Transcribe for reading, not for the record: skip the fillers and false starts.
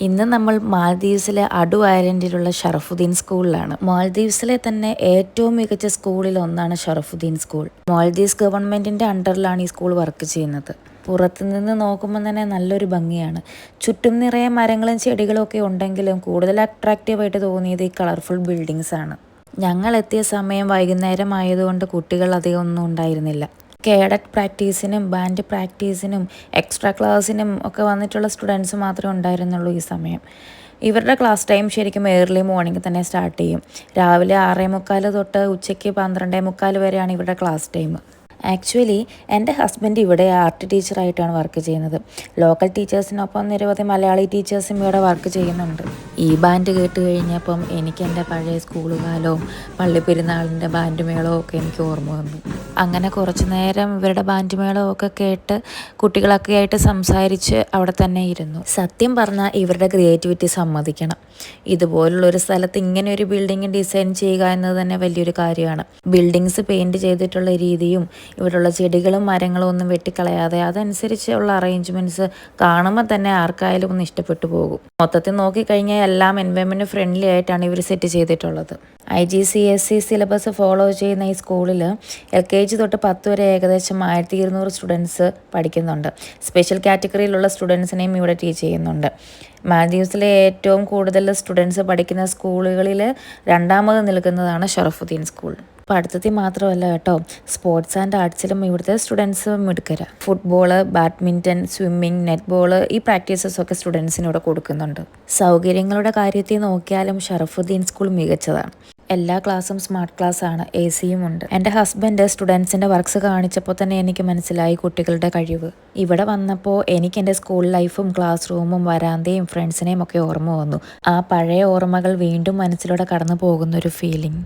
ഇന്ന് നമ്മൾ മാൽദീവ്സിലെ അഡു ഐലൻഡിലുള്ള ഷറഫുദ്ദീൻ സ്കൂളിലാണ്. മാൽദീവ്സിലെ തന്നെ ഏറ്റവും മികച്ച സ്കൂളിൽ ഒന്നാണ് ഷറഫുദ്ദീൻ സ്കൂൾ. മാൽദീവ്സ് ഗവൺമെൻറ്റിൻ്റെ അണ്ടറിലാണ് ഈ സ്കൂൾ വർക്ക് ചെയ്യുന്നത്. പുറത്തുനിന്ന് നോക്കുമ്പോൾ തന്നെ നല്ലൊരു ഭംഗിയാണ്. ചുറ്റും നിറയെ മരങ്ങളും ചെടികളും ഒക്കെ ഉണ്ടെങ്കിലും കൂടുതൽ അട്രാക്റ്റീവായിട്ട് തോന്നിയത് ഈ കളർഫുൾ ബിൽഡിങ്സ് ആണ്. ഞങ്ങൾ എത്തിയ സമയം വൈകുന്നേരം ആയതുകൊണ്ട് കുട്ടികൾ അധികം ഒന്നും ഉണ്ടായിരുന്നില്ല. കേഡറ്റ് പ്രാക്ടീസിനും ബാൻഡ് പ്രാക്ടീസിനും എക്സ്ട്രാ ക്ലാസ്സിനും ഒക്കെ വന്നിട്ടുള്ള സ്റ്റുഡൻസ് മാത്രമേ ഉണ്ടായിരുന്നുള്ളൂ ഈ സമയം. ഇവരുടെ ക്ലാസ് ടൈം ശരിക്കും ഏർലി മോർണിംഗ് തന്നെ സ്റ്റാർട്ട് ചെയ്യും. രാവിലെ 6:45 തൊട്ട് ഉച്ചയ്ക്ക് 12:45 വരെയാണ് ഇവരുടെ ക്ലാസ് ടൈം. ആക്ച്വലി എൻ്റെ ഹസ്ബൻഡ് ഇവിടെ ആർട്ട് ടീച്ചറായിട്ടാണ് വർക്ക് ചെയ്യുന്നത്. ലോക്കൽ ടീച്ചേഴ്സിനൊപ്പം നിരവധി മലയാളി ടീച്ചേഴ്സും ഇവിടെ വർക്ക് ചെയ്യുന്നുണ്ട്. ഈ ബാൻഡ് കേട്ട് കഴിഞ്ഞപ്പം എനിക്ക് എൻ്റെ പഴയ സ്കൂൾ കാലവും പള്ളിപ്പെരുന്നാളിൻ്റെ ബാൻഡ് മേളവും ഒക്കെ എനിക്ക് ഓർമ്മ വന്നു. അങ്ങനെ കുറച്ച് നേരം ഇവരുടെ ബാൻഡ് മേളവും ഒക്കെ കേട്ട് കുട്ടികളൊക്കെ ആയിട്ട് സംസാരിച്ച് അവിടെ തന്നെ ഇരുന്നു. സത്യം പറഞ്ഞാൽ ഇവരുടെ ക്രിയേറ്റിവിറ്റി സമ്മതിക്കണം. ഇതുപോലുള്ളൊരു സ്ഥലത്ത് ഇങ്ങനെ ഒരു ബിൽഡിംഗ് ഡിസൈൻ ചെയ്യുക എന്നത് തന്നെ വലിയൊരു കാര്യമാണ്. ബിൽഡിങ്സ് പെയിൻറ് ചെയ്തിട്ടുള്ള രീതിയും ഇവിടെയുള്ള ചെടികളും മരങ്ങളും ഒന്നും വെട്ടിക്കളയാതെ അതനുസരിച്ചുള്ള അറേഞ്ച്മെൻറ്റ്സ് കാണുമ്പോൾ തന്നെ ആർക്കായാലും ഒന്ന് ഇഷ്ടപ്പെട്ടു പോകും. മൊത്തത്തിൽ നോക്കിക്കഴിഞ്ഞാൽ എല്ലാം എൻവയോൺമെൻറ്റ് ഫ്രണ്ട്ലി ആയിട്ടാണ് ഇവർ സെറ്റ് ചെയ്തിട്ടുള്ളത്. IGCSE സിലബസ് ഫോളോ ചെയ്യുന്ന ഈ സ്കൂളിൽ LKG തൊട്ട് 10 വരെ ഏകദേശം 1200 സ്റ്റുഡൻസ് പഠിക്കുന്നുണ്ട്. സ്പെഷ്യൽ കാറ്റഗറിയിലുള്ള സ്റ്റുഡൻസിനെയും ഇവിടെ ടീച്ച് ചെയ്യുന്നുണ്ട്. മാൽദീവ്സിലെ ഏറ്റവും കൂടുതൽ സ്റ്റുഡൻസ് പഠിക്കുന്ന സ്കൂളുകളിൽ രണ്ടാമത് നിൽക്കുന്നതാണ് ഷറഫുദ്ദീൻ സ്കൂൾ. പഠിത്തത്തിൽ മാത്രമല്ല കേട്ടോ, സ്പോർട്സ് ആൻഡ് ആർട്സിലും ഇവിടുത്തെ സ്റ്റുഡൻസ് മിടുക്കരാ. ഫുട്ബോള്, ബാഡ്മിൻ്റൺ, സ്വിമ്മിങ്, നെറ്റ്ബോള് ഈ പ്രാക്ടീസസ് ഒക്കെ സ്റ്റുഡൻസിന് ഇവിടെ കൊടുക്കുന്നുണ്ട്. സൗകര്യങ്ങളുടെ കാര്യത്തിൽ നോക്കിയാലും ഷറഫുദ്ദീൻ സ്കൂൾ മികച്ചതാണ്. എല്ലാ ക്ലാസ്സും സ്മാർട്ട് ക്ലാസ് ആണ്, AC-യും ഉണ്ട്. എൻ്റെ ഹസ്ബൻഡ് സ്റ്റുഡൻസിൻ്റെ വർക്ക്സ് കാണിച്ചപ്പോൾ തന്നെ എനിക്ക് മനസ്സിലായി കുട്ടികളുടെ കഴിവ്. ഇവിടെ വന്നപ്പോൾ എനിക്ക് എൻ്റെ സ്കൂൾ ലൈഫും ക്ലാസ് റൂമും വരാന്തയും ഫ്രണ്ട്സിനെയും ഒക്കെ ഓർമ്മ വന്നു. ആ പഴയ ഓർമ്മകൾ വീണ്ടും മനസ്സിലൂടെ കടന്നു പോകുന്നൊരു ഫീലിംഗ്.